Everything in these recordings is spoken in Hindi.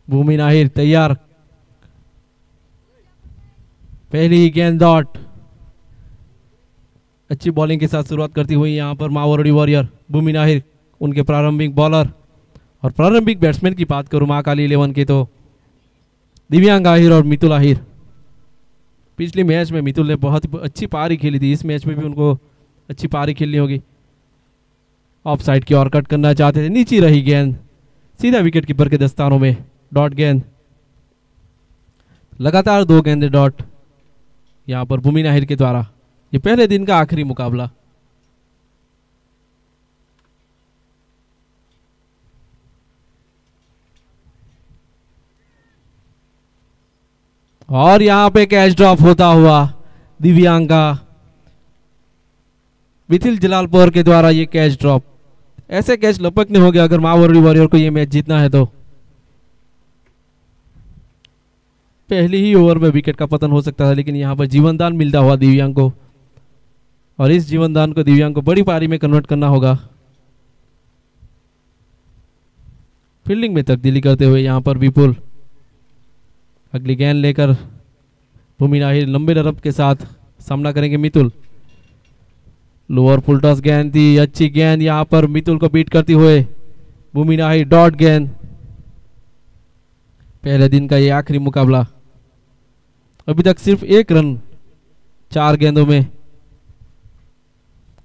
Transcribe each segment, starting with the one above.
भूमिन आहिर तैयार, पहली गेंद डॉट। अच्छी बॉलिंग के साथ शुरुआत करती हुई यहाँ पर मावरडी वॉरियर भूमिन आहिर, उनके प्रारंभिक बॉलर और प्रारंभिक बैट्समैन की बात करूं महाकाली 11 के तो दिव्यांग आहिर और मितुल आहिर। पिछले मैच में मितुल ने बहुत अच्छी पारी खेली थी, इस मैच में भी उनको अच्छी पारी खेलनी होगी। ऑफ साइड की ओर कट करना चाहते थे, नीचे रही गेंद, सीधा विकेट कीपर के दस्तानों में, डॉट गेंद। लगातार 2 गेंदे डॉट यहां पर भूमिन आहिर के द्वारा। ये पहले दिन का आखिरी मुकाबला। और यहां पे कैच ड्रॉप होता हुआ दिव्यांगा मिथिल जलालपुर के द्वारा ये कैच ड्रॉप। ऐसे कैच लपकने हो गया अगर मावरडी वॉरियर को ये मैच जीतना है तो। पहली ही ओवर में विकेट का पतन हो सकता था, लेकिन यहां पर जीवनदान मिलता हुआ दिव्यांग को, और इस जीवनदान को दिव्यांग को बड़ी पारी में कन्वर्ट करना होगा। फील्डिंग में तब्दीली करते हुए यहां पर विपुल अगली गेंद लेकर भूमिन आहिर लंबे रन के साथ सामना करेंगे मितुल। लोअर फुल टॉस गेंद थी, अच्छी गेंद यहां पर मितुल को बीट करती हुए भूमिन आहिर, डॉट गेंद। पहले दिन का ये आखिरी मुकाबला। अभी तक सिर्फ 1 रन 4 गेंदों में।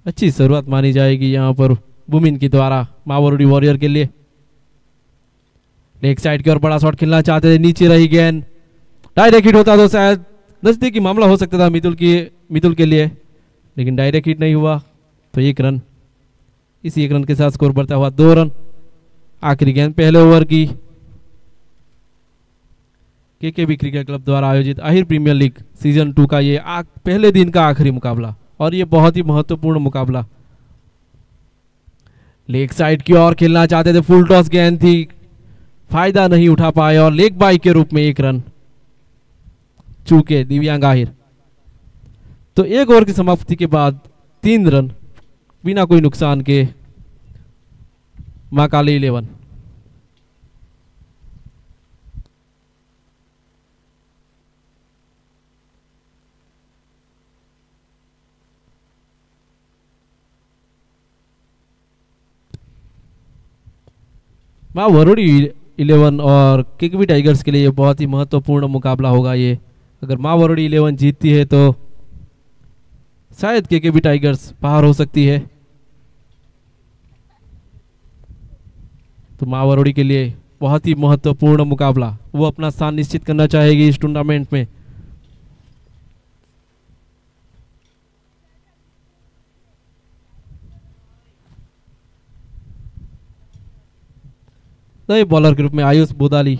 अच्छी शुरुआत मानी जाएगी यहां पर भूमिन के द्वारा मावरडी वॉरियर के लिए। लेग साइड की ओर बड़ा शॉट खेलना चाहते थे, नीचे रही गेंद, डायरेक्ट हिट होता तो शायद नजदीकी मामला हो सकता था मितुल के लिए, लेकिन डायरेक्ट हिट नहीं हुआ तो 1 रन। इसी 1 रन के साथ स्कोर बढ़ता हुआ 2 रन। आखिरी गेंद पहले ओवर की। केकेबी क्रिकेट क्लब द्वारा आयोजित आहिर प्रीमियर लीग सीजन 2 का ये पहले दिन का आखिरी मुकाबला, और ये बहुत ही महत्वपूर्ण मुकाबला। लेग साइड की ओर खेलना चाहते थे, फुल टॉस गेंद थी, फायदा नहीं उठा पाए और लेग बाई के रूप में 1 रन चूके दिव्यांग आहिर। तो 1 ओवर की समाप्ति के बाद 3 रन बिना कोई नुकसान के महाकाली 11। मावरडी 11 और केकेबी टाइगर्स के लिए ये बहुत ही महत्वपूर्ण मुकाबला होगा। ये अगर मावरडी 11 जीतती है तो शायद केकेबी टाइगर्स बाहर हो सकती है। तो मावरडी के लिए बहुत ही महत्वपूर्ण मुकाबला, वो अपना स्थान निश्चित करना चाहेगी इस टूर्नामेंट में। नए बॉलर के रूप में आयुष बुदाली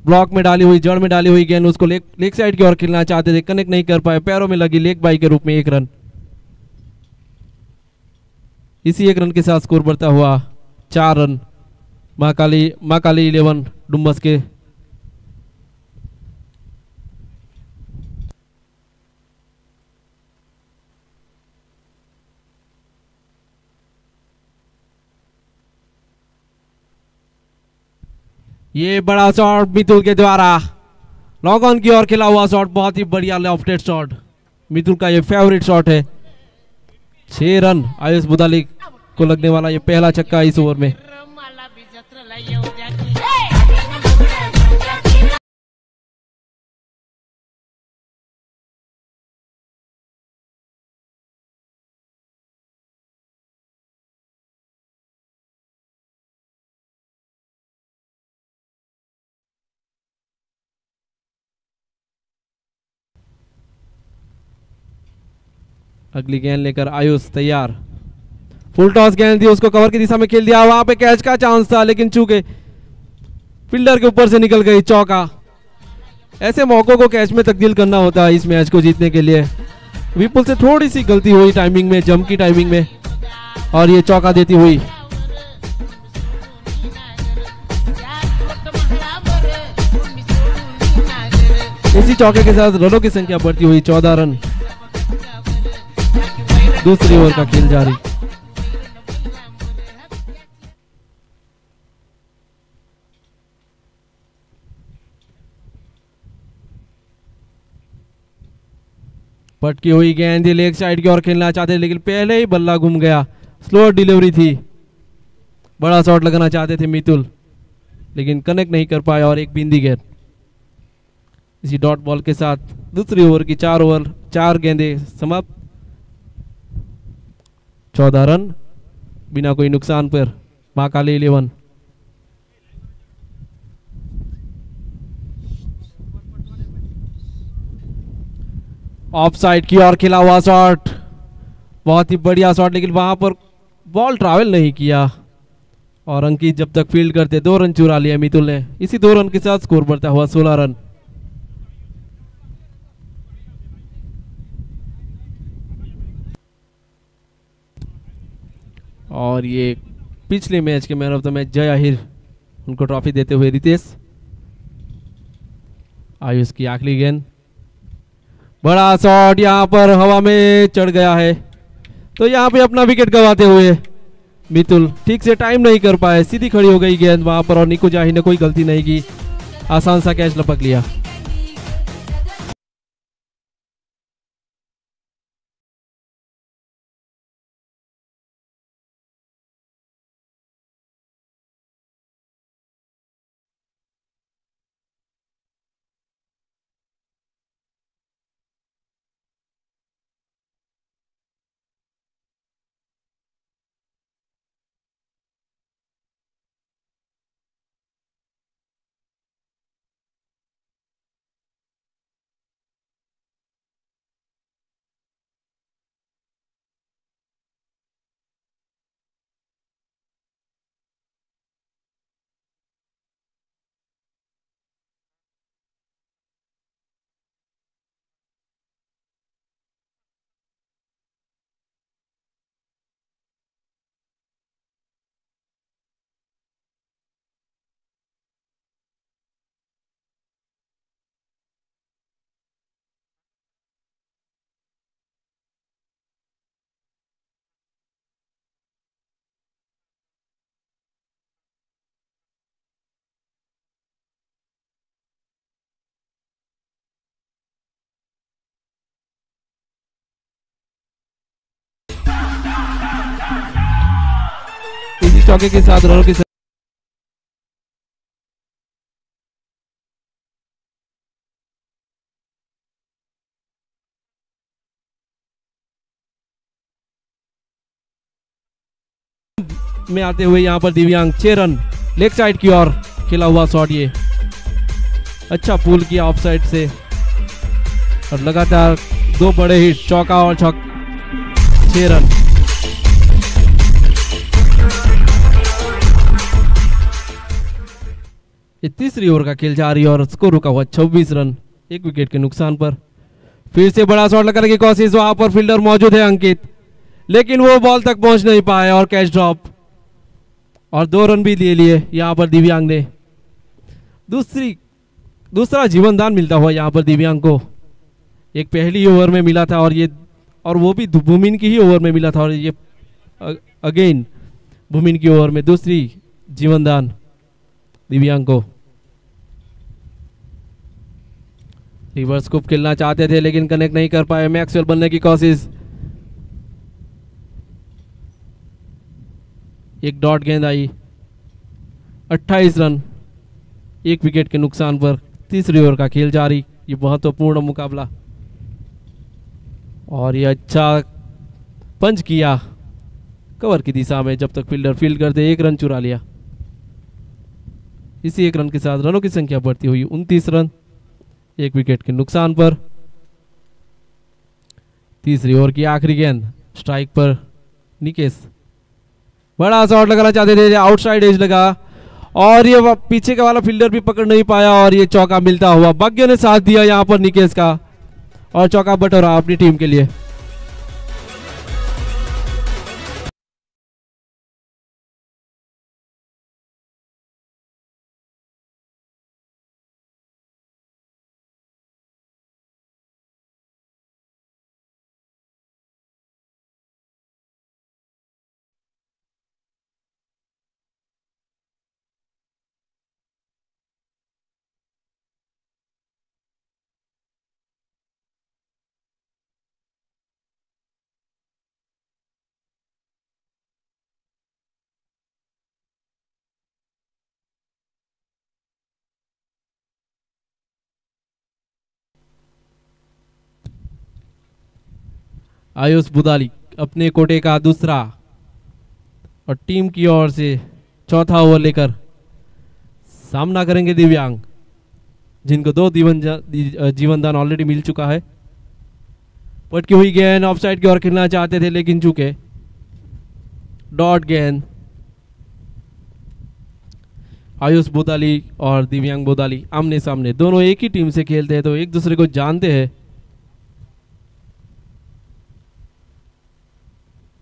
ब्लॉक में डाली हुई, जड़ में डाली हुई गेंद, उसको लेग साइड की ओर खेलना चाहते थे, कनेक्ट नहीं कर पाए, पैरों में लगी, लेग बाई के रूप में 1 रन। इसी 1 रन के साथ स्कोर बढ़ता हुआ 4 रन महाकाली 11 डुम्बस के। ये बड़ा शॉट मितुल के द्वारा लॉन्ग ऑन की ओर खेला हुआ शॉट, बहुत ही बढ़िया लेफ्टेड शॉट, मितुल का ये फेवरेट शॉट है। 6 रन आयुष बुदाली को लगने वाला ये पहला छक्का इस ओवर में। अगली गेंद लेकर आयुष तैयार, फुल टॉस गेंद थी, उसको कवर की दिशा में खेल दिया, वहां पे कैच का चांस था लेकिन चूके फील्डर के ऊपर से निकल गई, चौका। ऐसे मौकों को कैच में तब्दील करना होता है इस मैच को जीतने के लिए। विपुल से थोड़ी सी गलती हुई टाइमिंग में, जंप की टाइमिंग में, और ये चौका देती हुई। इसी चौके के साथ रनों की संख्या बढ़ती हुई 14 रन। दूसरी ओवर का खेल जारी। पटकी हुई गेंद लेग साइड की ओर खेलना चाहते थे लेकिन पहले ही बल्ला घूम गया। स्लो डिलीवरी थी। बड़ा शॉट लगाना चाहते थे मितुल लेकिन कनेक्ट नहीं कर पाए और एक बिंदी गेंद। इसी डॉट बॉल के साथ दूसरी ओवर की 4 गेंदें समाप्त। 14 रन बिना कोई नुकसान पर महाकाली 11। ऑफ साइड की ओर खेला हुआ शॉट, बहुत ही बढ़िया शॉट लेकिन वहां पर बॉल ट्रैवल नहीं किया और अंकित जब तक फील्ड करते 2 रन चुरा लिया मितुल ने। इसी 2 रन के साथ स्कोर बढ़ता हुआ 16 रन। और ये पिछले मैच के मैन ऑफ द मैच जय आहिर, उनको ट्रॉफी देते हुए रितेश। आयुष की आखिरी गेंद, बड़ा शॉट यहां पर हवा में चढ़ गया है तो यहां पे अपना विकेट गंवाते हुए मितुल ठीक से टाइम नहीं कर पाए, सीधी खड़ी हो गई गेंद वहां पर और निकू जाही ने कोई गलती नहीं की, आसान सा कैच लपक लिया। इसी चौके के साथ रनों की में आते हुए यहां पर दिव्यांग 6 रन लेग साइड की ओर खेला हुआ शॉट, ये अच्छा पुल किया ऑफ साइड से और लगातार 2 बड़े हिट, चौका और 6 रन। ये तीसरी ओवर का खेल जारी और स्कोर रुका हुआ 26 रन, 1 विकेट के नुकसान पर। फिर से बड़ा शॉट लगाने की कोशिश, वहां पर फील्डर मौजूद है अंकित लेकिन वो बॉल तक पहुंच नहीं पाए और कैच ड्रॉप और 2 रन भी ले लिए यहां पर दिव्यांग ने। दूसरा जीवन दान मिलता हुआ यहां पर दिव्यांग को। एक पहली ओवर में मिला था और वो भी भूमिन की ही ओवर में मिला था और ये अगेन भूमिन की ओवर में दूसरी जीवन दान दिव्यांग को। रिवर्स स्कूप खेलना चाहते थे लेकिन कनेक्ट नहीं कर पाए, मैक्सवेल बनने की कोशिश, एक डॉट गेंद आई, 28 रन 1 विकेट के नुकसान पर। तीसरी ओवर का खेल जारी, ये महत्वपूर्ण मुकाबला और ये अच्छा पंच किया कवर की दिशा में जब तक फील्डर फील्ड करते 1 रन चुरा लिया। इसी 1 रन के साथ रनों की संख्या बढ़ती हुई 29 रन 1 विकेट के नुकसान पर। तीसरी ओवर की आखिरी गेंद स्ट्राइक पर निकेश, बड़ा शॉट लगाना चाहते थे, आउटसाइड एज लगा और ये पीछे का वाला फील्डर भी पकड़ नहीं पाया और ये चौका मिलता हुआ भाग्य ने साथ दिया यहां पर निकेश का और चौका बटोरा अपनी टीम के लिए। आयुष बुदाली अपने कोटे का दूसरा और टीम की ओर से चौथा ओवर लेकर सामना करेंगे दिव्यांग, जिनको 2 जीवनदान ऑलरेडी मिल चुका है। पटकी हुई गेंद ऑफसाइड की ओर खेलना चाहते थे, लेकिन चूके डॉट गेंद। आयुष बोदाली और दिव्यांग बोदाली आमने सामने, दोनों एक ही टीम से खेलते हैं तो एक दूसरे को जानते हैं।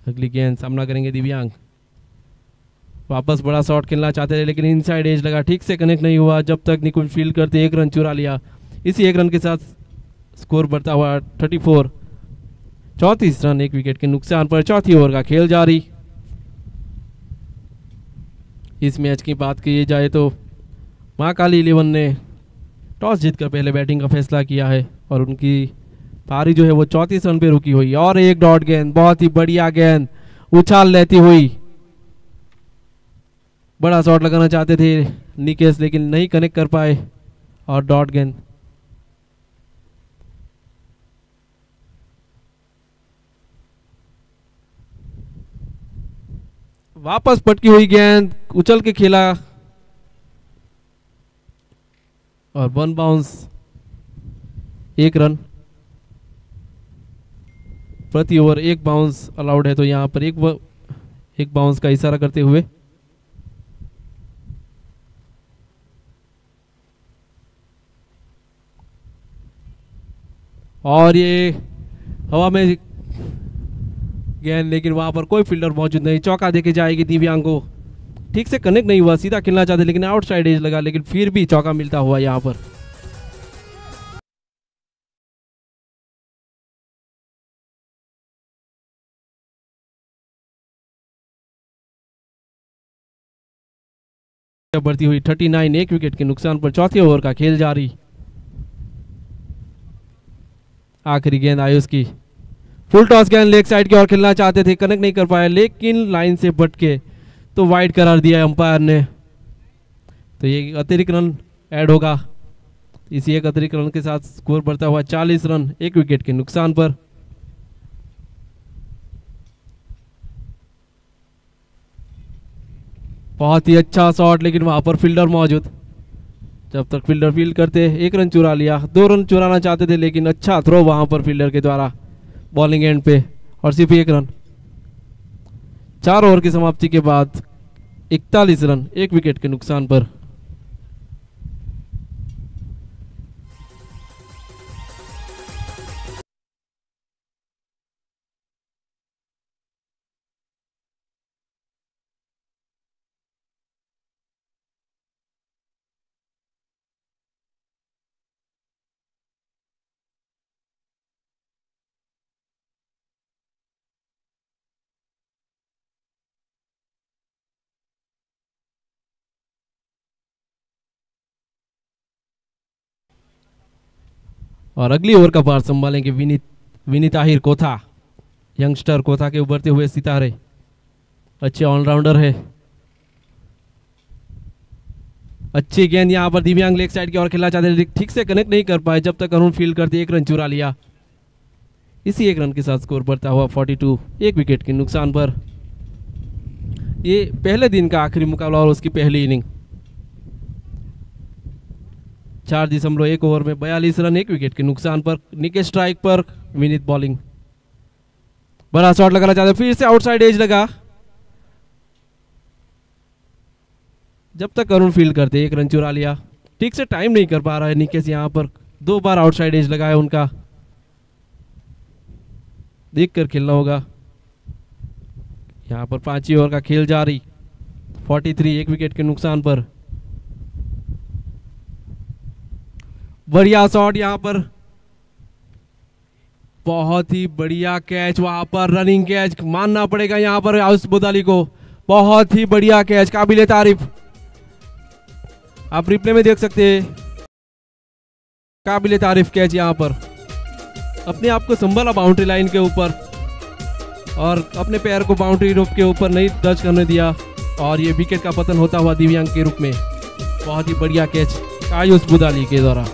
अगली गेंद सामना करेंगे दिव्यांग, वापस बड़ा शॉट खेलना चाहते थे लेकिन इनसाइड एज लगा, ठीक से कनेक्ट नहीं हुआ। जब तक निकुंज फील्ड करते 1 रन चुरा लिया। इसी 1 रन के साथ स्कोर बढ़ता हुआ 34। 34 रन 1 विकेट के नुकसान पर चौथी ओवर का खेल जारी। इस मैच की बात की जाए तो महाकाली 11 ने टॉस जीतकर पहले बैटिंग का फैसला किया है और उनकी पारी जो है वो 34 रन पे रुकी हुई। और एक डॉट गेंद, बहुत ही बढ़िया गेंद, उछाल लेती हुई बड़ा शॉट लगाना चाहते थे निकेश, लेकिन नहीं कनेक्ट कर पाए और डॉट गेंद। वापस पटकी हुई गेंद, उछल के खेला और 1 बाउंस, 1 रन प्रति ओवर। 1 बाउंस अलाउड है, तो यहां पर एक बाउंस का इशारा करते हुए और ये हवा में गेंद, लेकिन वहां पर कोई फील्डर मौजूद नहीं। चौका देके जाएगी दिव्यांग को, ठीक से कनेक्ट नहीं हुआ, सीधा खेलना चाहते लेकिन आउटसाइड एज लगा, लेकिन फिर भी चौका मिलता हुआ यहां पर। बढ़ती हुई 39, 1 विकेट के नुकसान पर चौथे ओवर का खेल जारी। आखिरी गेंद आयुष की, फुल टॉस गेंद, लेग साइड की ओर खेलना चाहते थे, कनेक्ट नहीं कर पाए, लेकिन लाइन से भटके तो वाइड करार दिया अंपायर ने। तो ये अतिरिक्त रन ऐड होगा। इसी एक अतिरिक्त रन के साथ स्कोर बढ़ता हुआ 40 रन 1 विकेट के नुकसान पर। बहुत ही अच्छा शॉट, लेकिन वहां पर फील्डर मौजूद। जब तक फील्डर फील्ड करते 1 रन चुरा लिया। 2 रन चुराना चाहते थे, लेकिन अच्छा थ्रो वहां पर फील्डर के द्वारा बॉलिंग एंड पे, और सिर्फ 1 रन। 4 ओवर की समाप्ति के बाद 41 रन 1 विकेट के नुकसान पर। और अगली ओवर का पार संभालेंगे विनीत आहिर कोथा, यंगस्टर कोथा के उभरते हुए सितारे, अच्छे ऑलराउंडर है। अच्छी गेंद यहां पर दिव्यांग लेग साइड की ओर खेलना चाहते थे, ठीक से कनेक्ट नहीं कर पाए। जब तक अरुण फील्ड करते 1 रन चुरा लिया। इसी 1 रन के साथ स्कोर बढ़ता हुआ 42 1 विकेट के नुकसान पर। ये पहले दिन का आखिरी मुकाबला और उसकी पहली इनिंग। 4.1 ओवर में 42 रन 1 विकेट के नुकसान पर। निकेश स्ट्राइक पर, विनीत बॉलिंग, बड़ा शॉट लगाना चाहते, फिर से आउटसाइड एज लगा। जब तक अरुण फील्ड करते 1 रन चुरा लिया। ठीक से टाइम नहीं कर पा रहा है निकेश, यहां पर 2 बार आउटसाइड एज लगा है उनका, देख कर खेलना होगा। यहां पर 5वीं ओवर का खेल जारी। 43 1 विकेट के नुकसान पर। बढ़िया शॉट यहां पर, बहुत ही बढ़िया कैच वहां पर, रनिंग कैच मानना पड़ेगा यहां पर आयुष बोदाली को। बहुत ही बढ़िया कैच, काबिले तारीफ। आप रिप्ले में देख सकते हैं, काबिले तारीफ कैच यहां पर। अपने आप को संभाला बाउंड्री लाइन के ऊपर और अपने पैर को बाउंड्री रोप के ऊपर नहीं टच करने दिया, और ये विकेट का पतन होता हुआ दिव्यांग के रूप में। बहुत ही बढ़िया कैच आयुष बोदाली के द्वारा।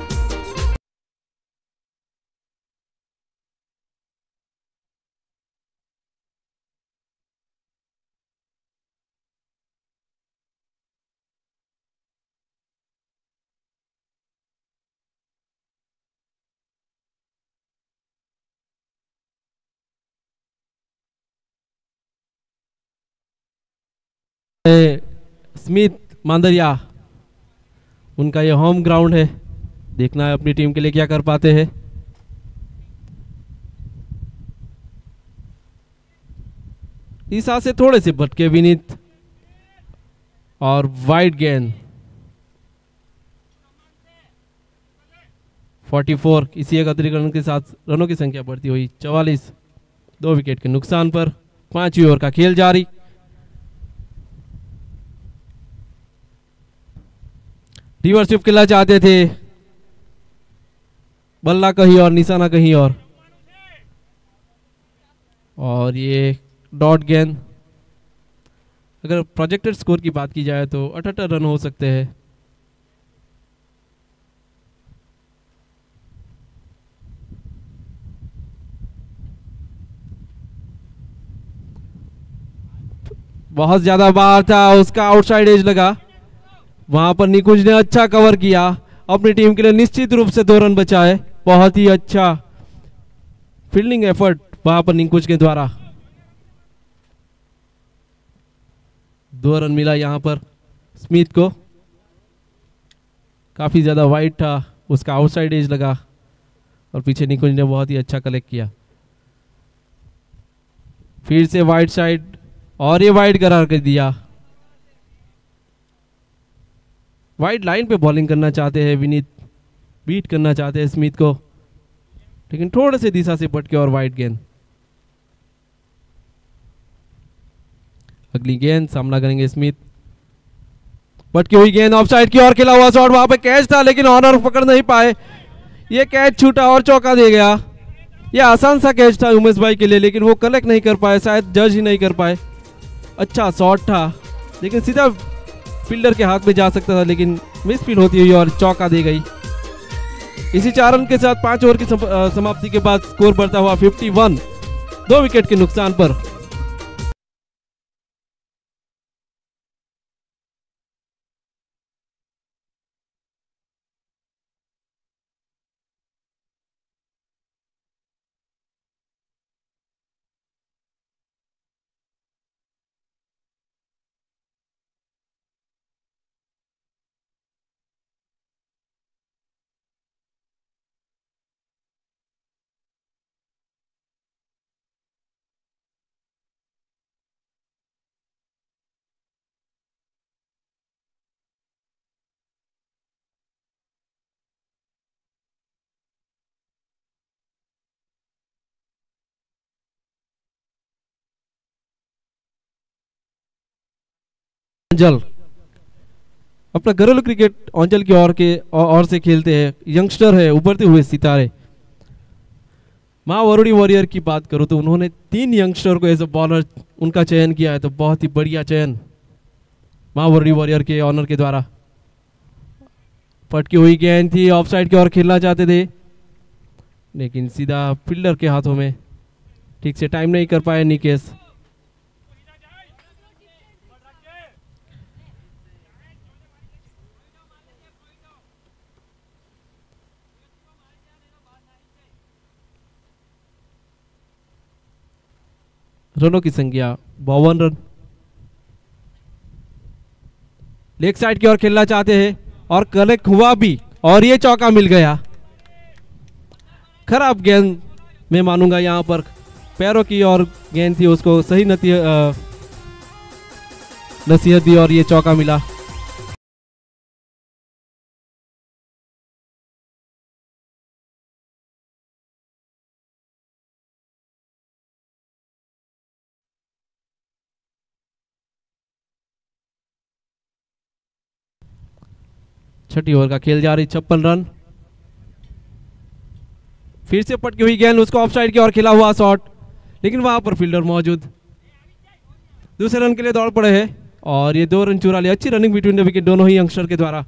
स्मिथ मांदरिया, उनका ये होम ग्राउंड है, देखना है अपनी टीम के लिए क्या कर पाते हैं। ईसा से थोड़े से भटके विनीत और वाइड गेंद 44। इसी एक अतिरिक्त रन के साथ रनों की संख्या बढ़ती हुई 44। 2 विकेट के नुकसान पर 5वीं ओवर का खेल जारी। रिवर्स स्विप खेलना चाहते थे, बल्ला कहीं और निशाना कहीं और ये डॉट गेंद। अगर प्रोजेक्टेड स्कोर की बात की जाए तो 78 रन हो सकते हैं। बहुत ज्यादा बाहर था, उसका आउटसाइड एज लगा, वहां पर निकुंज ने अच्छा कवर किया, अपनी टीम के लिए निश्चित रूप से 2 रन बचाए। बहुत ही अच्छा फील्डिंग एफर्ट वहां पर निकुंज के द्वारा। 2 रन मिला यहां पर स्मिथ को, काफी ज्यादा वाइड था, उसका आउटसाइड एज लगा और पीछे निकुंज ने बहुत ही अच्छा कलेक्ट किया। फिर से वाइड साइड और ये वाइड करार कर दिया। वाइड लाइन पे बॉलिंग करना चाहते हैं विनीत, बीट करना चाहते हैं स्मिथ को, लेकिन थोड़े से दिशा से भटके और वाइड गेंद। अगली गेंद सामना करेंगे स्मिथ, भटकी हुई गेंद ऑफसाइड की ओर खेला हुआ शॉट, वहां पे कैच था लेकिन ऑनर पकड़ नहीं पाए, ये कैच छूटा और चौका दे गया। ये आसान सा कैच था उमेश भाई के लिए, लेकिन वो कलेक्ट नहीं कर पाए, शायद जज ही नहीं कर पाए। अच्छा शॉट था लेकिन सीधा फील्डर के हाथ में जा सकता था, लेकिन मिस फील्ड होती हुई और चौका दे गई। इसी 4 रन के साथ 5 ओवर की समाप्ति के बाद स्कोर बढ़ता हुआ 51, 2 विकेट के नुकसान पर। अंजल अपना घरेलू क्रिकेट अंचल की ओर से खेलते हैं, यंगस्टर है, उभरते हुए सितारे। माँ वरुणी वॉरियर की बात करूं तो उन्होंने 3 यंगस्टर को एज अ बॉलर उनका चयन किया है, तो बहुत ही बढ़िया चयन माँ वरुणी वॉरियर के ऑनर के द्वारा। पटकी हुई गेंद थी, ऑफ साइड की ओर खेलना चाहते थे लेकिन सीधा फील्डर के हाथों में, ठीक से टाइम नहीं कर पाए निकेश। रनों की संख्या 52 रन। लेग साइड की ओर खेलना चाहते हैं और कनेक्ट हुआ भी और ये चौका मिल गया। खराब गेंद मैं मानूंगा, यहां पर पैरों की और गेंद थी, उसको सही नसीहत दी और ये चौका मिला। छठी ओवर का खेल जारी, 56 रन। फिर से पटकी हुई गेंद, उसको ऑफसाइड की ओर खेला हुआ शॉट, लेकिन वहां पर फील्डर मौजूद, दूसरे रन के लिए दौड़ पड़े हैं और ये 2 रन चुरा लिया। अच्छी रनिंग बिटवीन द विकेट दोनों ही यंगस्टर के द्वारा।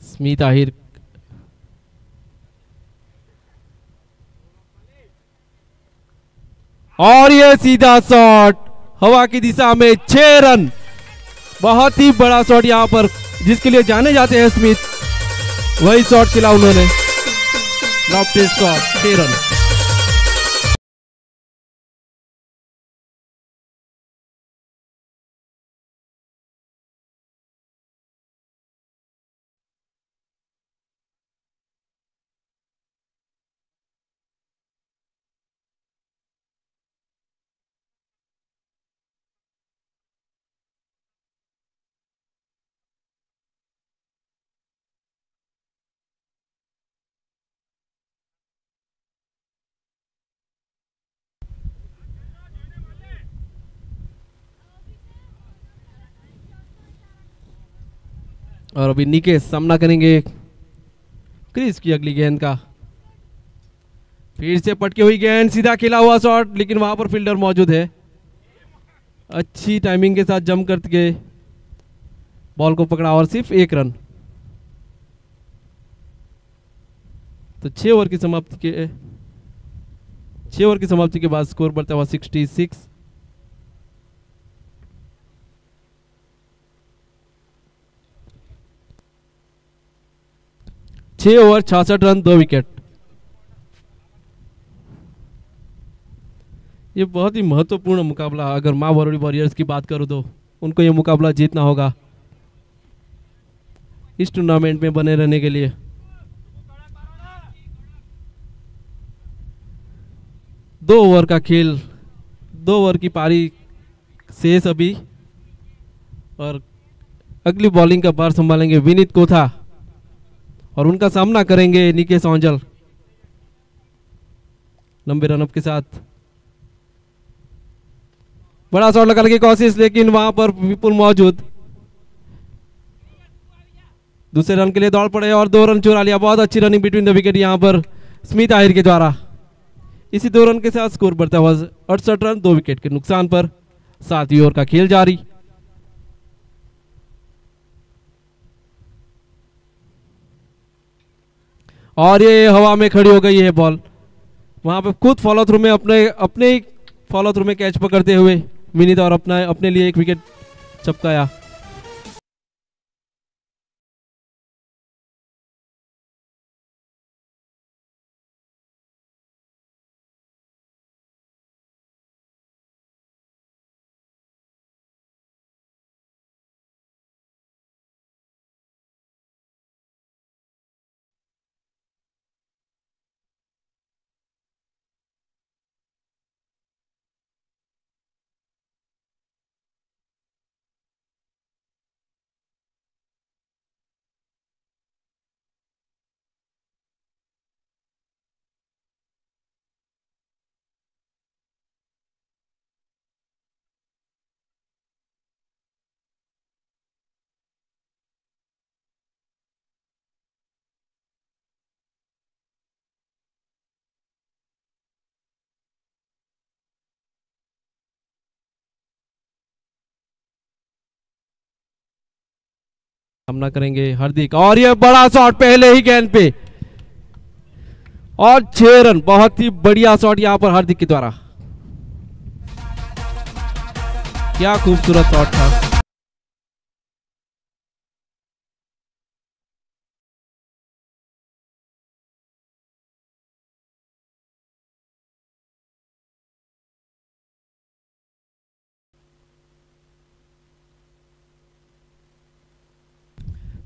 स्मिथ आहिर और ये सीधा शॉट हवा की दिशा में, 6 रन। बहुत ही बड़ा शॉट यहां पर, जिसके लिए जाने जाते हैं स्मिथ, वही शॉट खेला उन्होंने। Lofted shot 6 run. और अभी निकेश सामना करेंगे क्रिस की अगली गेंद का। फिर से पटकी हुई गेंद, सीधा खेला हुआ शॉट, लेकिन वहां पर फील्डर मौजूद है। अच्छी टाइमिंग के साथ जंप करके बॉल को पकड़ा और सिर्फ 1 रन। तो 6 ओवर की समाप्ति के बाद स्कोर बढ़ता हुआ 66। छह ओवर 66 रन 2 विकेट। ये बहुत ही महत्वपूर्ण मुकाबला, अगर मावोरी वॉरियर्स की बात करूं तो उनको ये मुकाबला जीतना होगा इस टूर्नामेंट में बने रहने के लिए। दो ओवर का खेल, 2 ओवर की पारी शेष अभी, और अगली बॉलिंग का भार संभालेंगे विनीत कोथा और उनका सामना करेंगे निकेश औंजल लंबे रनअप के साथ। बड़ा शॉट लगाने की कोशिश, लेकिन वहां पर विपुल मौजूद, दूसरे रन के लिए दौड़ पड़े और 2 रन चुरा लिया। बहुत अच्छी रनिंग बिटवीन द विकेट यहां पर स्मिथ आहिर के द्वारा। इसी 2 रन के साथ स्कोर बढ़ता हुआ 68 रन 2 विकेट के नुकसान पर। 7वीं ओवर का खेल जारी। और ये हवा में खड़ी हो गई है बॉल। वहां पे खुद फॉलो थ्रू में अपने फॉलो थ्रू में कैच पकड़ते हुए विनीत और अपने लिए 1 विकेट चपकाया। सामना करेंगे हार्दिक, और ये बड़ा शॉट पहले ही गेंद पे और 6 रन। बहुत ही बढ़िया शॉट यहां पर हार्दिक के द्वारा। क्या खूबसूरत शॉट था।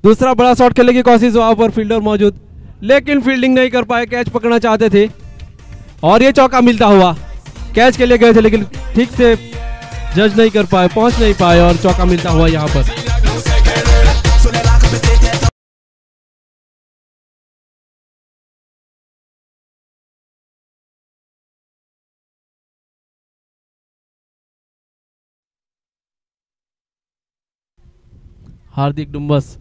दूसरा बड़ा शॉट खेलने की कोशिश, वहां पर फील्डर मौजूद, लेकिन फील्डिंग नहीं कर पाए। कैच पकड़ना चाहते थे और ये चौका मिलता हुआ। कैच के लिए गए थे लेकिन ठीक से जज नहीं कर पाए, पहुंच नहीं पाए और चौका मिलता हुआ यहां पर। हार्दिक डुम्बस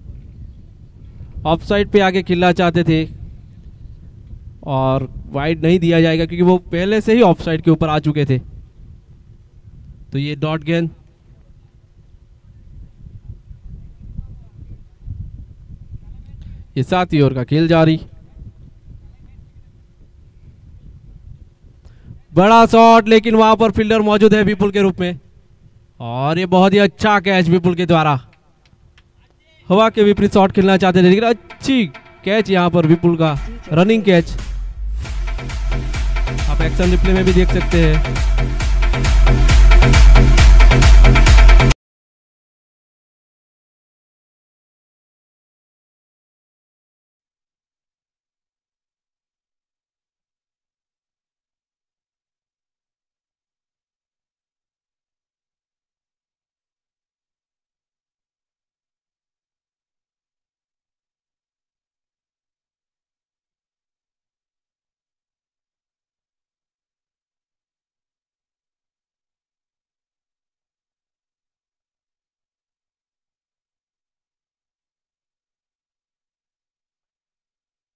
ऑफ साइड पे आके खेलना चाहते थे और वाइड नहीं दिया जाएगा क्योंकि वो पहले से ही ऑफ साइड के ऊपर आ चुके थे। तो ये डॉट गेंद। ये 7वीं ओवर का खेल जारी। बड़ा शॉट, लेकिन वहां पर फील्डर मौजूद है विपुल के रूप में, और ये बहुत ही अच्छा कैच विपुल के द्वारा। हवा के विपरीत शॉट खेलना चाहते थे लेकिन अच्छी कैच यहां पर विपुल का, रनिंग कैच एक्शन रिप्ले में भी देख सकते हैं।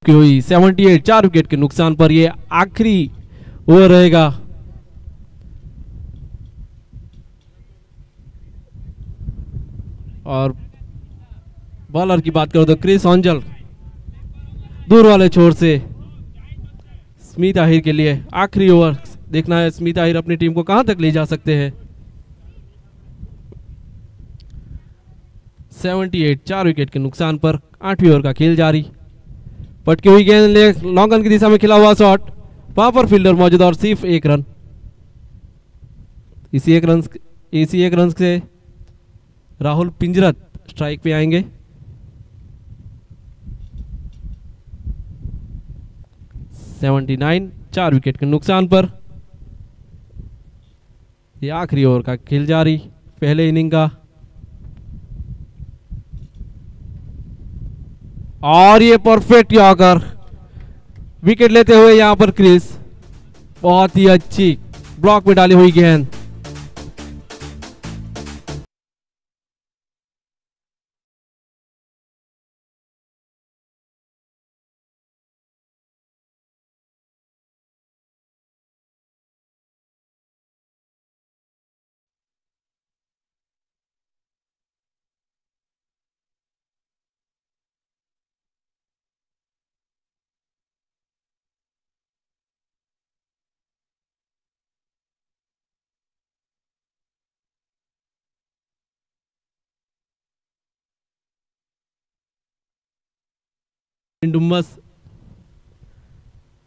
हुई 78, 4 विकेट के नुकसान पर ये आखिरी ओवर रहेगा। और बॉलर की बात करो तो क्रिस ऑन्जल दूर वाले छोर से स्मिथ आहिर के लिए आखिरी ओवर देखना है, स्मिथ आहिर अपनी टीम को कहां तक ले जा सकते हैं। 78, 4 विकेट के नुकसान पर 8वीं ओवर का खेल जारी। पटकी हुई गेंद लॉन्ग रन की दिशा में खिला हुआ शॉट, वहां पर फील्डर मौजूद और सिर्फ 1 रन। इसी एक रन से राहुल पिंजरत स्ट्राइक पे आएंगे। (79) 4 विकेट के नुकसान पर यह आखिरी ओवर का खेल जारी पहले इनिंग का। और ये परफेक्ट यॉर्कर, विकेट लेते हुए यहां पर क्रिस, बहुत ही अच्छी ब्लॉक में डाली हुई गेंद। डुम्मस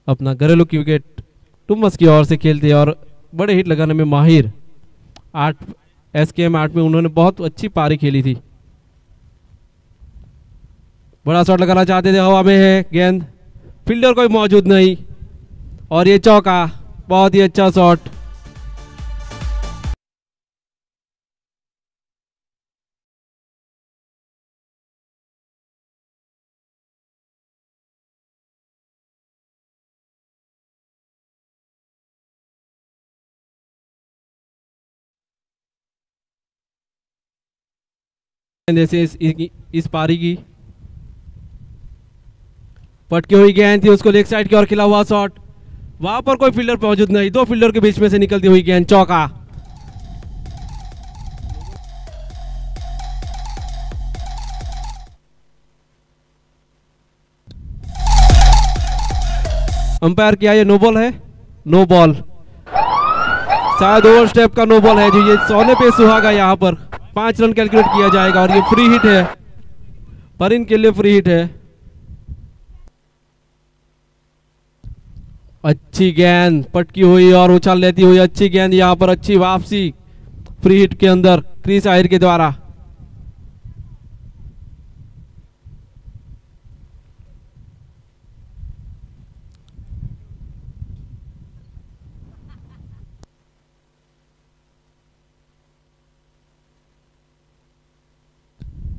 अपना घरेलू क्रिकेट डुम्मस की ओर से खेलते हैं और बड़े हिट लगाने में माहिर। 8 SKM 8 में उन्होंने बहुत अच्छी पारी खेली थी। बड़ा शॉट लगाना चाहते थे, हवा में है गेंद, फील्डर कोई मौजूद नहीं और ये चौका, बहुत ही अच्छा शॉट। जैसे इस पारी की पटकी हुई गेंद थी, उसको लेग साइड की ओर खिला हुआ शॉट, वहां पर कोई फील्डर मौजूद नहीं, 2 फील्डर के बीच में से निकलती हुई गेंद, चौका। अंपायर किया ये नो बॉल है, नो बॉल, शायद ओवर स्टेप का नो बॉल है जो ये सोने पे सुहागा। यहाँ पर 5 रन कैलकुलेट किया जाएगा और ये फ्री हिट है, परिन के लिए फ्री हिट है। अच्छी गेंद पटकी हुई और उछाल लेती हुई अच्छी गेंद, यहाँ पर अच्छी वापसी फ्री हिट के अंदर क्रिस आहिर के द्वारा।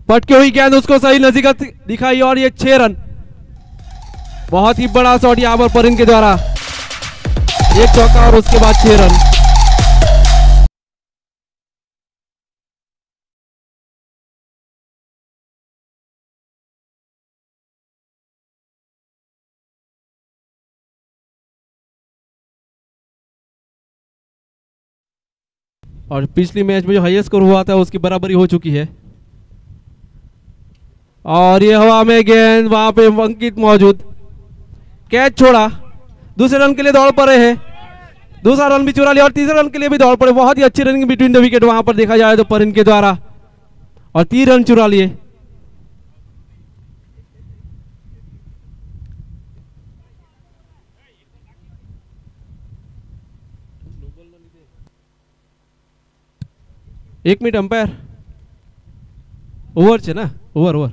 पटकी हुई गेंद उसको सही नजीकत दिखाई और ये 6 रन, बहुत ही बड़ा शॉट यहाँ पर परिन के द्वारा, एक चौका और उसके बाद 6 रन। और पिछली मैच में जो हाईएस्ट स्कोर हुआ था उसकी बराबरी हो चुकी है। और ये हवा में गेंद, वहां पे अंकित मौजूद, कैच छोड़ा, दूसरे रन के लिए दौड़ पड़े हैं, दूसरा रन भी चुरा लिया और तीसरे रन के लिए भी दौड़ पड़े। बहुत ही अच्छी रनिंग बिटवीन द विकेट वहां पर देखा जाए तो परिन के द्वारा, और 3 रन चुरा लिए। एक मिनट अंपायर ओवर છે ને ओवर ओवर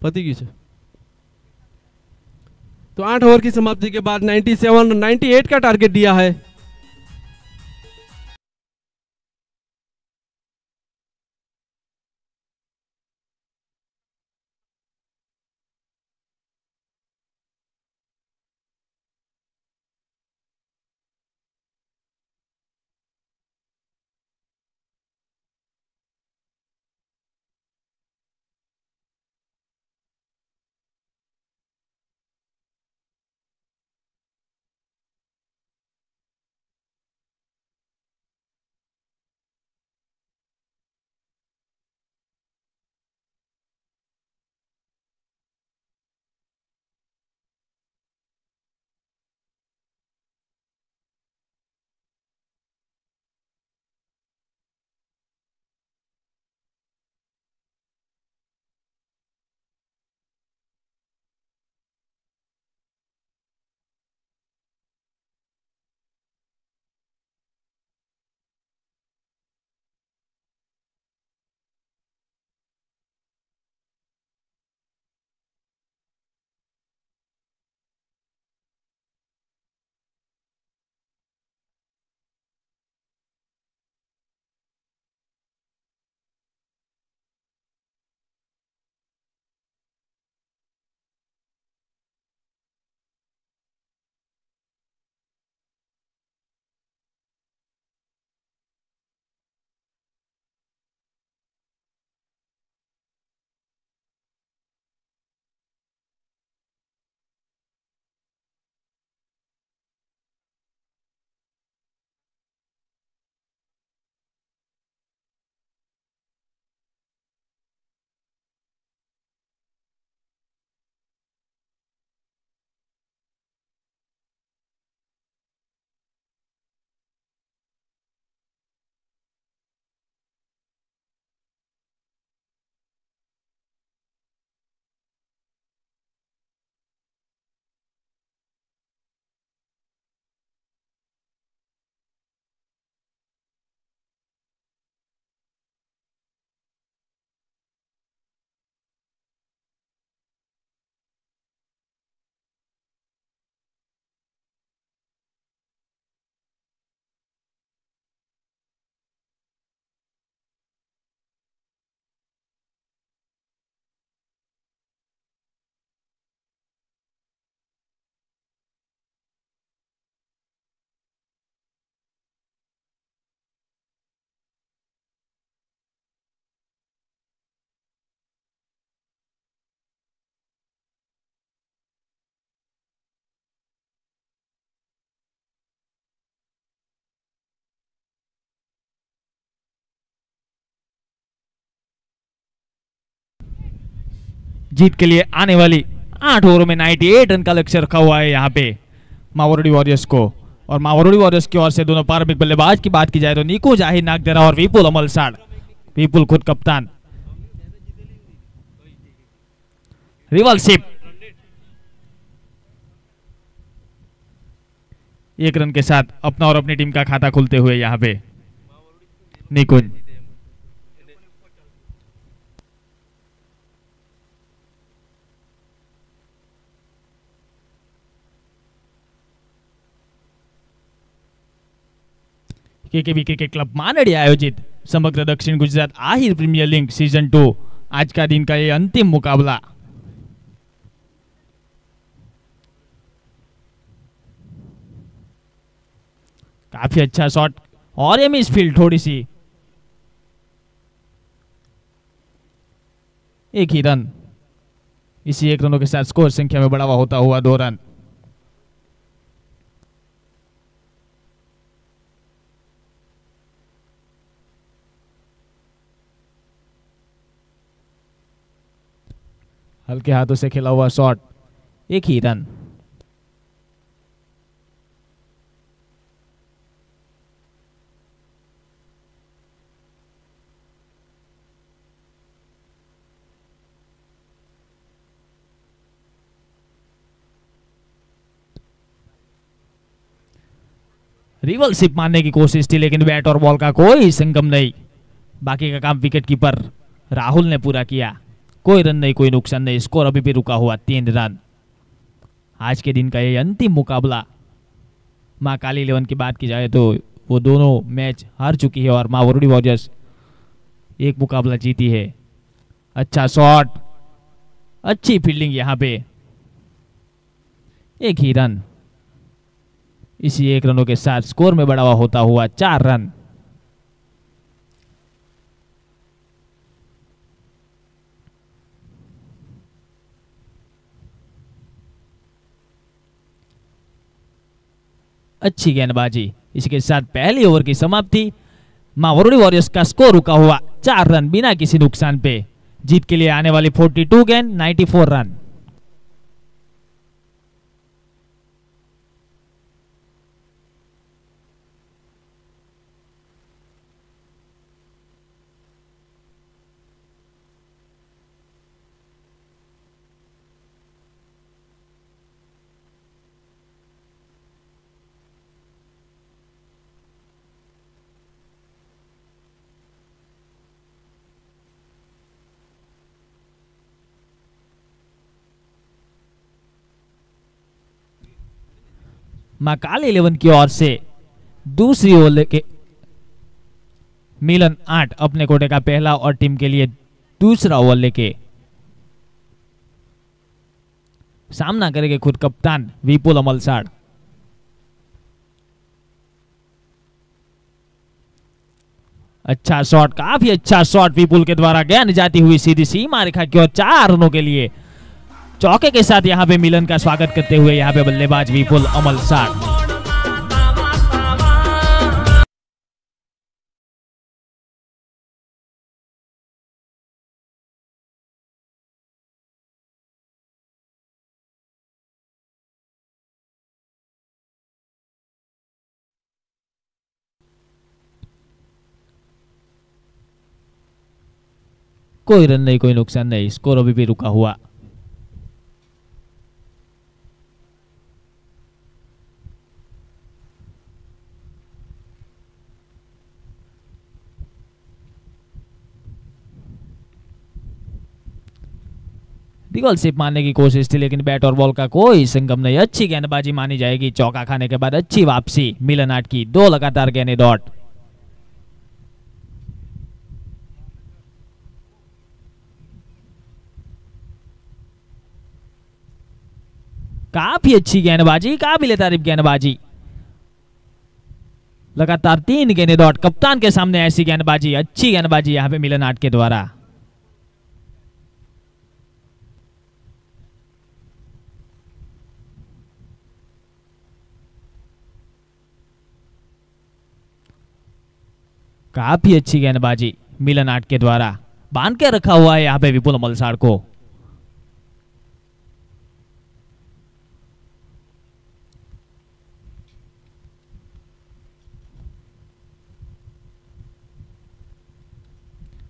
પતી ગયું છે तो 8 ओवर की समाप्ति के बाद 97 98 का टारगेट दिया है। जीत के लिए आने वाली 8 ओवरों में 98 रन का लक्ष्य रखा हुआ है यहाँ पे मावोरडी वॉरियर्स को। और मावोरडी वॉरियर्स की ओर से दोनों प्रारंभिक बल्लेबाज की बात की जाए तो निको जाहिर नागदेरा और विपुल अमलसाड। विपुल खुद कप्तान। रिवॉल्वशिप 1 रन के साथ अपना और अपनी टीम का खाता खुलते हुए यहाँ पे निकुंज। केकेबी क्रिकेट क्लब मानड़ी आयोजित समग्र दक्षिण Gujarat Ahir premier league season 2 आज का दिन का ये अंतिम मुकाबला। काफी अच्छा शॉट और ये मिस फील्ड थोड़ी सी। एक ही रन। इसी 1 रनों के साथ स्कोर संख्या में बढ़ावा होता हुआ 2 रन। हल्के हाथों से खेला हुआ शॉट 1 ही रन। रिवर्सिप मारने की कोशिश थी लेकिन बैट और बॉल का कोई संगम नहीं। बाकी का काम विकेट कीपर राहुल ने पूरा किया। कोई रन नहीं, कोई नुकसान नहीं, स्कोर अभी भी रुका हुआ 3 रन। आज के दिन का ये अंतिम मुकाबला। माँ काली 11 की बात की जाए तो वो दोनों मैच हार चुकी है और मावोरडी वॉरियर्स एक मुकाबला जीती है। अच्छा शॉट, अच्छी फील्डिंग यहाँ पे, एक ही रन। इसी 1 रनों के साथ स्कोर में बढ़ावा होता हुआ 4 रन। अच्छी गेंदबाजी, इसके साथ पहली ओवर की समाप्ति। मावोरडी वॉरियर्स का स्कोर रुका हुआ 4 रन बिना किसी नुकसान पे। जीत के लिए आने वाली 42 गेंद 94 रन। माँ काली 11 की ओर से दूसरी ओवर लेके मिलन 8 अपने कोटे का पहला और टीम के लिए दूसरा ओवर लेके सामना करेंगे खुद कप्तान विपुल अमलसाड़। अच्छा शॉट, काफी अच्छा शॉट विपुल के द्वारा, गेंद जाती हुई सीधी सीमा रेखा की ओर 4 रनों के लिए। चौके के साथ यहां पे मिलन का स्वागत करते हुए यहां पे बल्लेबाज विपुल अमलसाड़। कोई रन नहीं, कोई नुकसान नहीं, स्कोर अभी भी रुका हुआ। रिवर्स स्वीप मारने की कोशिश थी लेकिन बैट और बॉल का कोई संगम नहीं। अच्छी गेंदबाजी मानी जाएगी। चौका खाने के बाद अच्छी वापसी मिलन 8 की। 2 लगातार गेंदें डॉट। काफी अच्छी गेंदबाजी, काबिले तारीफ गेंदबाजी। लगातार 3 गेंदें डॉट। कप्तान के सामने ऐसी गेंदबाजी, अच्छी गेंदबाजी यहां पे मिलन 8 के द्वारा। काफी अच्छी गेंदबाजी मिलन 8 के द्वारा। बांध के रखा हुआ है यहां पे विपुल अमलसाड़ को।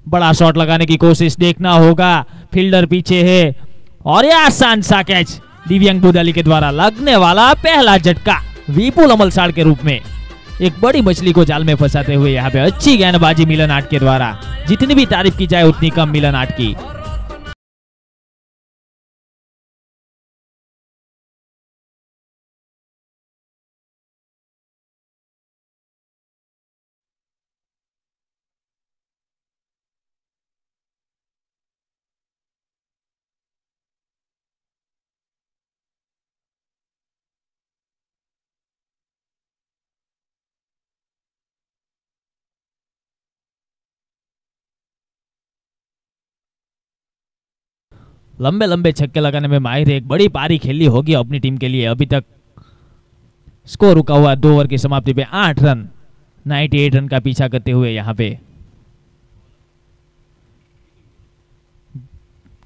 बड़ा शॉट लगाने की कोशिश, देखना होगा, फील्डर पीछे है और यह आसान सा कैच दिव्यांग बुदाली के द्वारा। लगने वाला पहला झटका विपुल अमलसाड़ के रूप में। एक बड़ी मछली को जाल में फंसाते हुए यहाँ पे अच्छी गेंदबाजी मिलन 8 के द्वारा। जितनी भी तारीफ की जाए उतनी कम मिलन 8 की। लंबे लंबे छक्के लगाने में माहिर है। एक बड़ी पारी खेली होगी अपनी टीम के लिए। अभी तक स्कोर रुका हुआ 2 ओवर की समाप्ति पे 8 रन। 98 रन का पीछा करते हुए यहां पे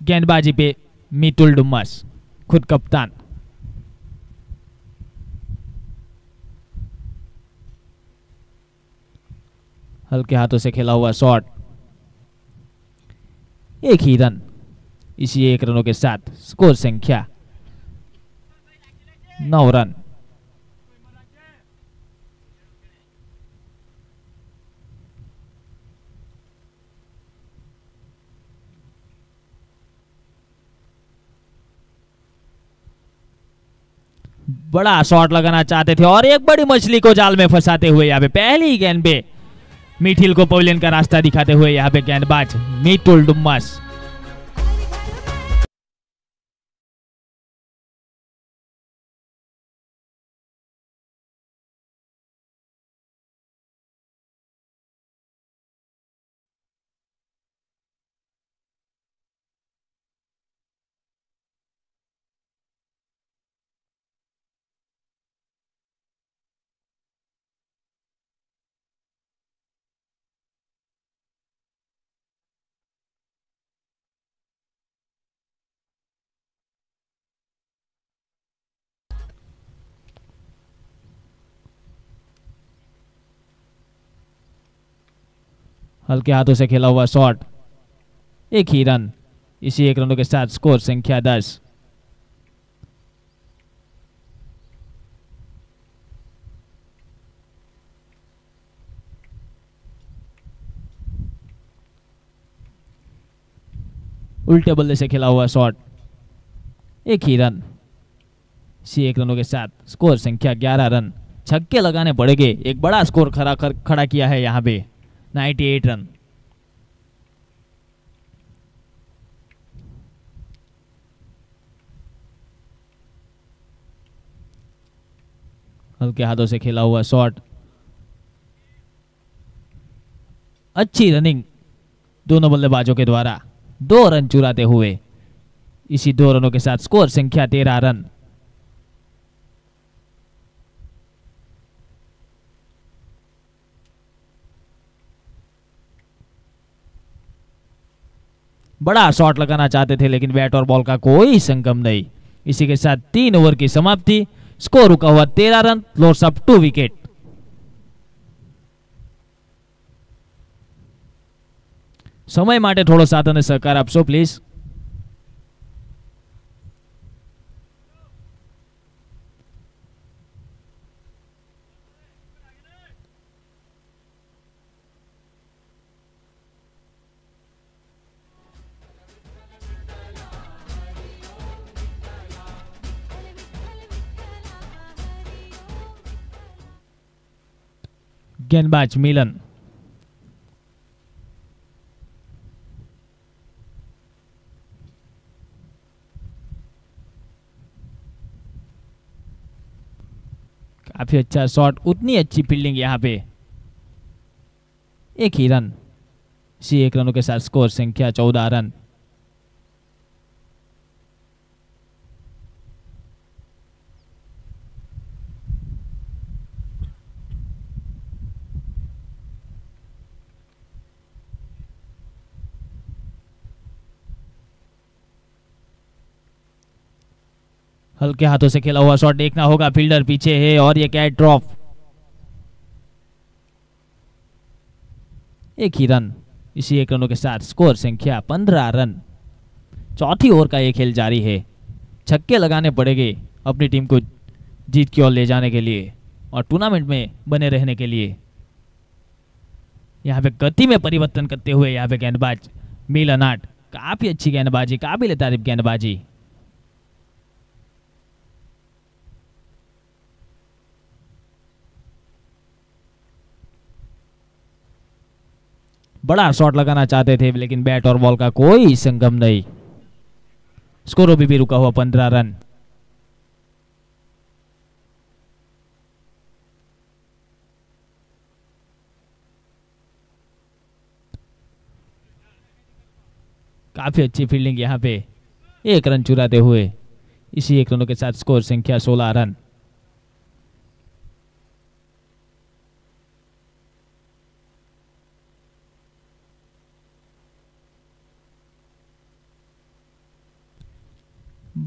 गेंदबाजी पे मितुल डुम्मस, खुद कप्तान। हल्के हाथों से खेला हुआ शॉट, एक ही रन। इसी 1 रनों के साथ स्कोर संख्या 9 रन। बड़ा शॉट लगाना चाहते थे और एक बड़ी मछली को जाल में फंसाते हुए यहाँ पे पहली गेंद पे मिठिल को पवेलियन का रास्ता दिखाते हुए यहाँ पे गेंदबाज मितुल डुम्मस। हल्के हाथों से खेला हुआ शॉट, एक ही रन। इसी एक रनों के साथ स्कोर संख्या 10। उल्टे बल्ले से खेला हुआ शॉट, एक ही रन। इसी एक रनों के साथ स्कोर संख्या 11 रन। छक्के लगाने पड़ेंगे, एक बड़ा स्कोर खड़ा किया है यहाँ पे 98 रन। हल्के हाथों से खेला हुआ शॉट, अच्छी रनिंग दोनों बल्लेबाजों के द्वारा, 2 रन चुराते हुए। इसी 2 रनों के साथ स्कोर संख्या 13 रन। बड़ा शॉट लगाना चाहते थे लेकिन बैट और बॉल का कोई संगम नहीं। इसी के साथ 3 ओवर की समाप्ति, स्कोर रुका हुआ 13 रन, लॉस ऑफ 2 विकेट। समय માટે થોડો સાથ અને સહકાર આપશો પ્લીઝ। गेंदबाज मिलन, काफी अच्छा शॉट, उतनी अच्छी फील्डिंग यहाँ पे, एक ही रन। इसी एक रनों के साथ स्कोर संख्या 14 रन। हल्के हाथों से खेला हुआ शॉट, देखना होगा फील्डर पीछे है और ये कैच ड्रॉप, एक ही रन। इसी एक रनों के साथ स्कोर संख्या 15 रन। चौथी ओवर का ये खेल जारी है, छक्के लगाने पड़ेंगे अपनी टीम को जीत की ओर ले जाने के लिए और टूर्नामेंट में बने रहने के लिए। यहाँ पे गति में परिवर्तन करते हुए यहाँ पे गेंदबाज मिलन आर्ट, काफी अच्छी गेंदबाजी, काबिल तारीफ गेंदबाजी। बड़ा शॉट लगाना चाहते थे लेकिन बैट और बॉल का कोई संगम नहीं। स्कोर अभी भी रुका हुआ 15 रन। काफी अच्छी फील्डिंग यहाँ पे, 1 रन चुराते हुए। इसी 1 रनों के साथ स्कोर संख्या 16 रन।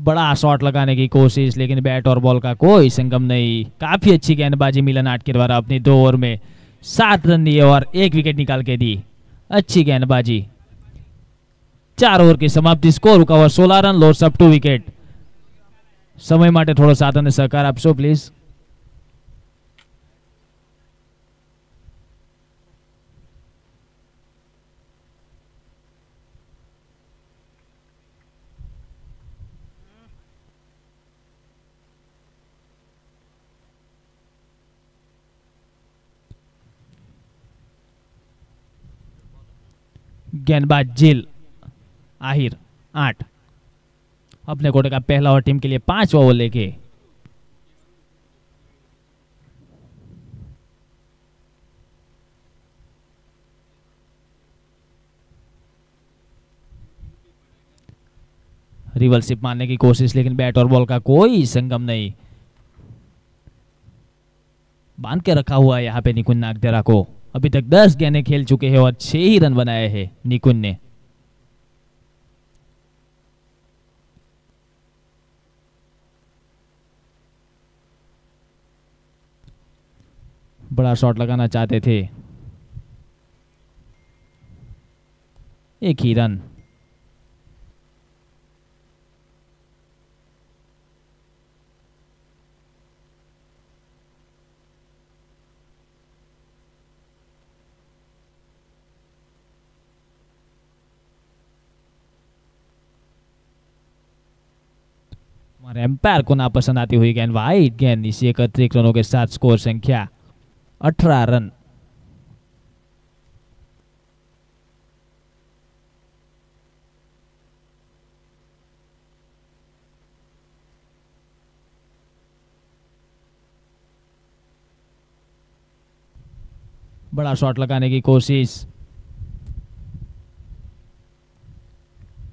बड़ा शॉट लगाने की कोशिश लेकिन बैट और बॉल का कोई संगम नहीं। काफी अच्छी गेंदबाजी मिलन आर्ट के द्वारा, अपनी 2 ओवर में 7 रन दिए और 1 विकेट निकाल के दी। अच्छी गेंदबाजी। 4 ओवर की समाप्ति, स्कोर रुका हुआ 16 रन, लॉस ऑफ 2 विकेट। समय માટે થોડો સાથ અને સહકાર આપશો પ્લીઝ। गेंदबाज जिल आहिर 8 अपने कोटे का पहला और टीम के लिए 5वां ओवर लेके। रिवर्सिप मारने की कोशिश, लेकिन बैट और बॉल का कोई संगम नहीं, बांध के रखा हुआ है यहाँ पे निकुंज नागदेरा को। अभी तक 10 गेंदें खेल चुके हैं और 6 ही रन बनाए हैं निकुंज ने। बड़ा शॉट लगाना चाहते थे, एक ही रन। हमारे एम्पायर को नापसंद आती हुई गेंद, वाइड गेंद। इसी 31 रनों के साथ स्कोर संख्या 18 रन। बड़ा शॉट लगाने की कोशिश,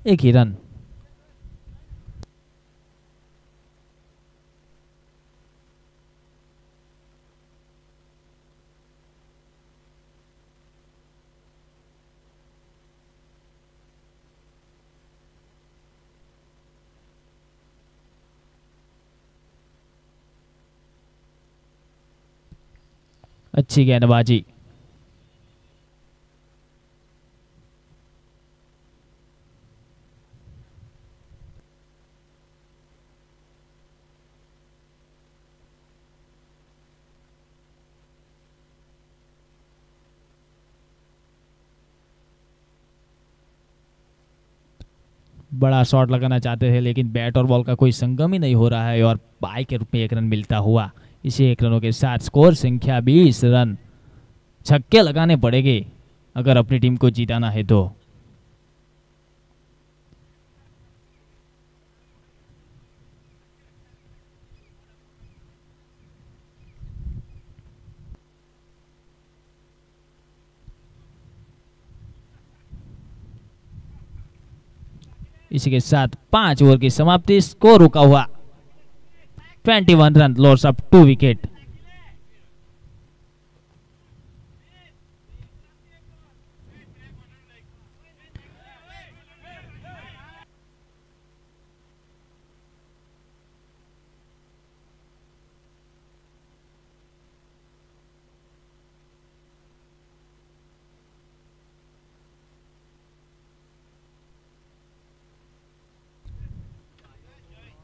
एक ही रन। अच्छी गेंदबाजी, बड़ा शॉट लगाना चाहते थे, लेकिन बैट और बॉल का कोई संगम ही नहीं हो रहा है और बाई के रूप में 1 रन मिलता हुआ। इसी 1 रनों के साथ स्कोर संख्या 20 रन। छक्के लगाने पड़ेंगे अगर अपनी टीम को जीताना है तो। इसी के साथ 5 ओवर की समाप्ति, स्कोर रुका हुआ 21 रन, लॉस ऑफ 2 विकेट।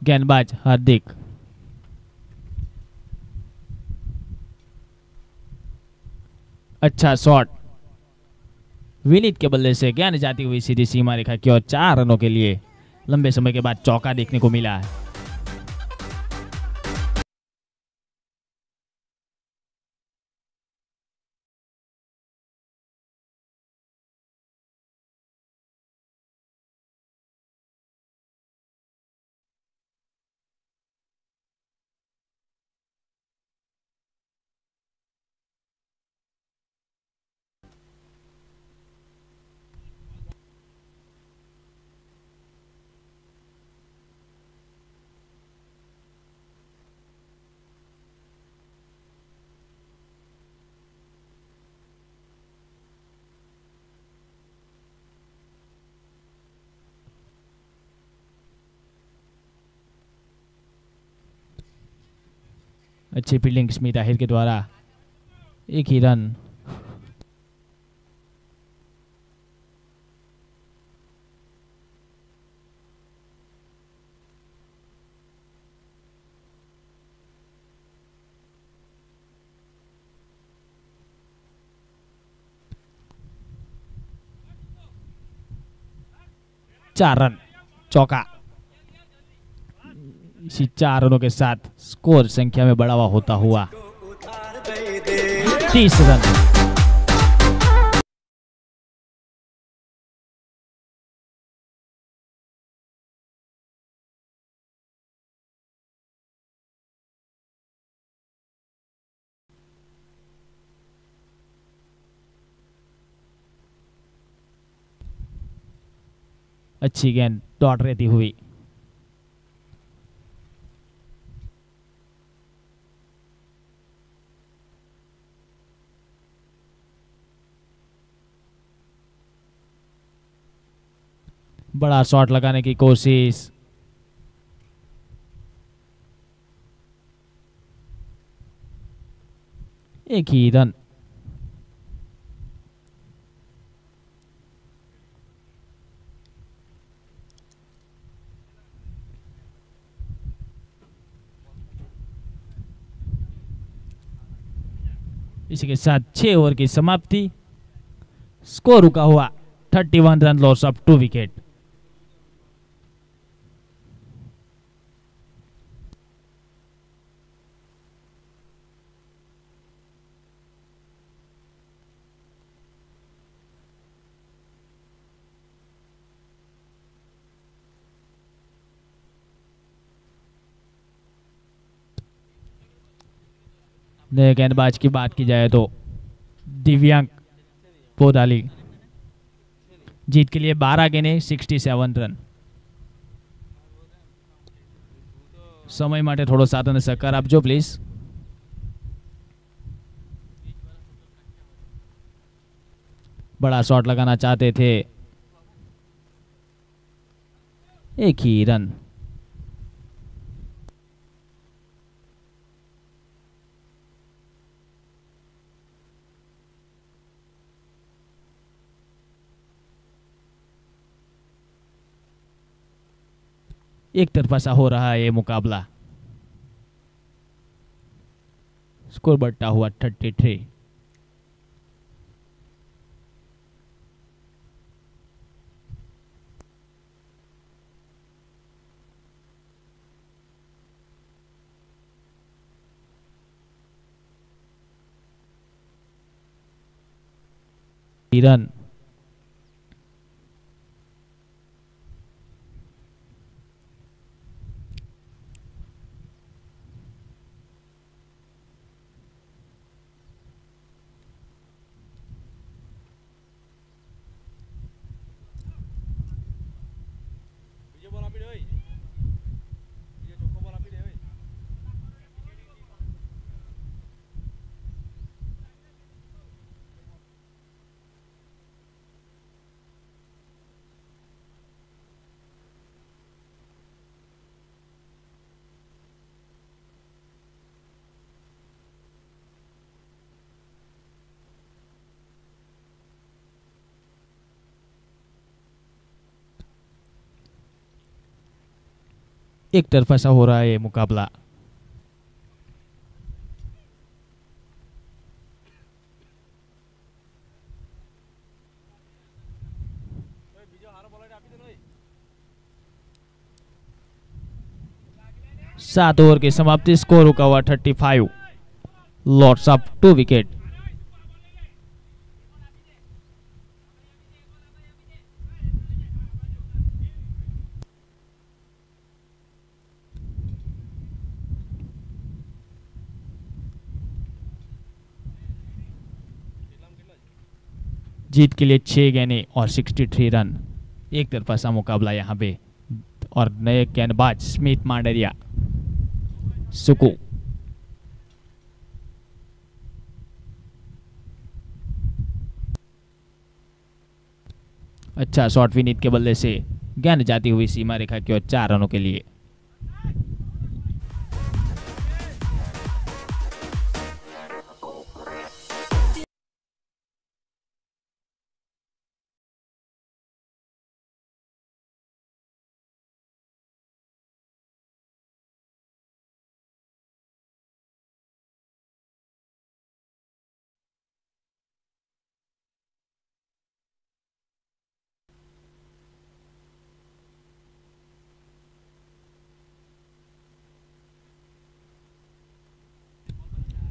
गेंदबाज हार्दिक, अच्छा शॉट, विनीत के बल्ले से गेंद जाती हुई सीधी सीमा रेखा की और 4 रनों के लिए लंबे समय के बाद चौका देखने को मिला है। अच्छी फील्डिंग स्मिथ आहिर के द्वारा, एक ही रन। चार रन, चौका। इसी 4 रनों के साथ स्कोर संख्या में बढ़ावा होता हुआ 30 रन। अच्छी गेंद डॉट रहती हुई। बड़ा शॉट लगाने की कोशिश। एक ही रन। इसी के साथ 6 ओवर की समाप्ति। स्कोर रुका हुआ 31 रन, लॉस ऑफ 2 विकेट। नए गेंदबाज की बात की जाए तो दिव्यांग पोदाली। जीत के लिए 12 गेंदें 67 रन। समय माटे थोड़ो साथ અને સહકાર આપજો પ્લીઝ। बड़ा शॉट लगाना चाहते थे, एक ही रन। एक तरफा सा हो रहा है ये मुकाबला। स्कोर बढ़ता हुआ 33। रन। एक तरफा सा हो रहा है ये मुकाबला। सात ओवर की समाप्ति। स्कोर रुका हुआ 35, लॉस ऑफ 2 विकेट। जीत के लिए 6 गेंदें और 63 रन। एक तरफा सा मुकाबला यहाँ पे। और नए गेंदबाज स्मिथ मांडरिया, सुकू। अच्छा शॉट विनीत के बल्ले से गेंद जाती हुई सीमा रेखा की ओर 4 रनों के लिए।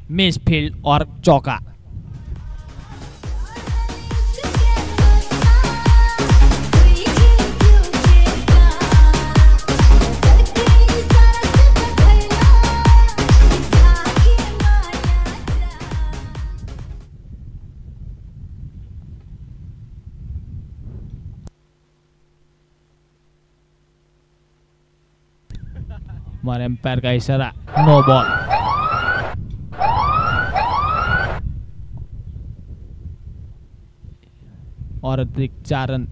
मिस फील्ड और चौका। हमारे एम्पायर का इशारा, नो बॉल। और अतिरिक्त 4 रन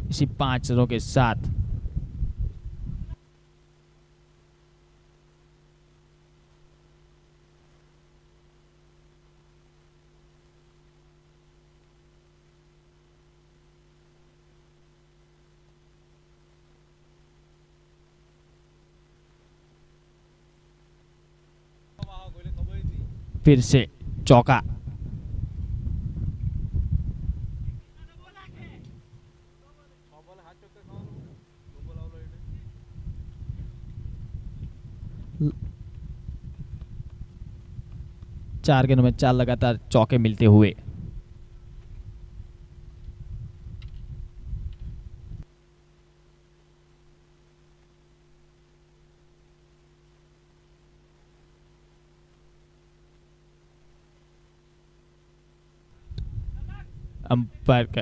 इसी 5 रनों के साथ। फिर से चौका। चार गेंदों में 4 लगातार चौके मिलते हुए। अंपायर का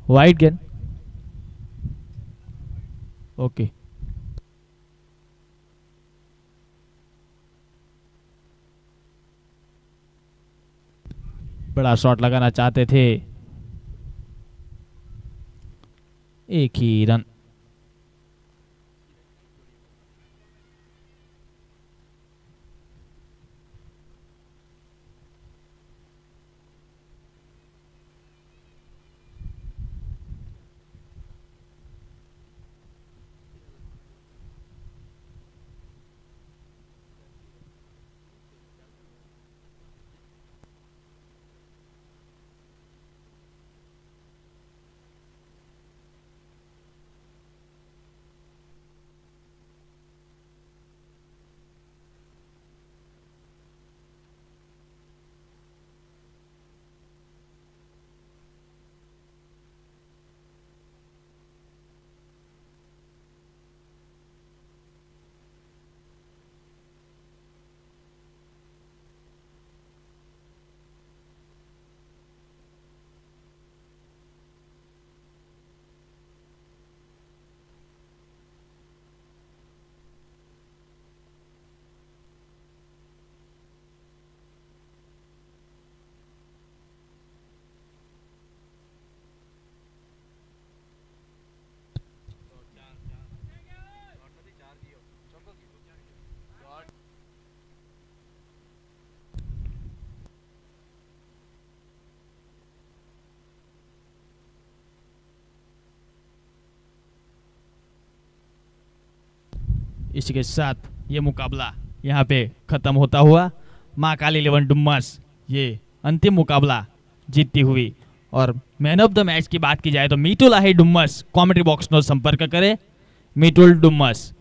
वाइड गेंद, ओके। बड़ा शॉट लगाना चाहते थे, एक ही रन। इसी के साथ ये मुकाबला यहाँ पे खत्म होता हुआ। माँ काली 11 डुम्मस ये अंतिम मुकाबला जीतती हुई। और मैन ऑफ द मैच की बात की जाए तो मीतुल आहिर डुम्मस। कमेंट्री बॉक्स नो संपर्क करें मीतुल डुम्मस।